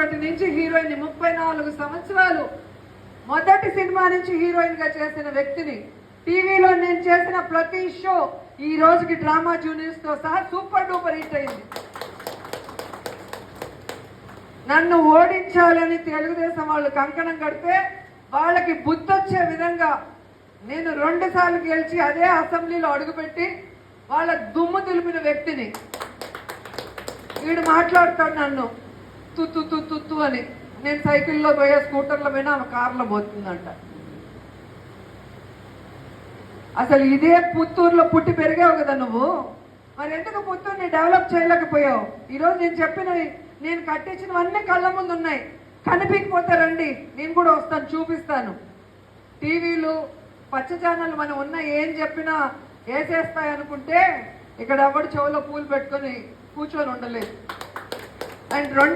వచ్చినప్పటి నుంచి హీరోయిన్ 34 సంవత్సరాలు మొదటి సినిమా నుంచి హీరోయిన్ గా చేసిన వ్యక్తిని. టీవీలో నేను చేసిన ప్రతి షో ఈ రోజుకి డ్రామా జూనియర్స్ తో సహా సూపర్ డూపర్ హిట్ అయింది. నన్ను ఓడించాలని తెలుగుదేశం వాళ్ళు కంకణం కడితే వాళ్ళకి బుద్ధొచ్చే విధంగా నేను 2 సార్లు గెలిచి అదే అసెంబ్లీలో అడుగుపెట్టి వాళ్ళ దుమ్ము దులిపిన వ్యక్తిని. వీడు మాట్లాడతాడు నన్ను తుత్తు తుత్తు తుత్తు అని. నేను సైకిల్లో పోయా, స్కూటర్లో పోయినా ఆమె కార్లో పోతుందంట. అసలు ఇదే పుత్తూరులో పుట్టి పెరిగావు కదా నువ్వు, మరి ఎందుకు పుత్తూరుని డెవలప్ చేయలేకపోయావు? ఈరోజు నేను చెప్పినవి, నేను కట్టించినవన్నీ కళ్ళ ముందు ఉన్నాయి. కనిపించకపోతే రండి, నేను కూడా వస్తాను, చూపిస్తాను. టీవీలు పచ్చ ఛానల్ మనం ఉన్న ఏం చెప్పినా వేసేస్తాయి అనుకుంటే ఇక్కడ ఎవడు చెవులో పూలు పెట్టుకొని కూర్చొని ఉండలేదు. అండ్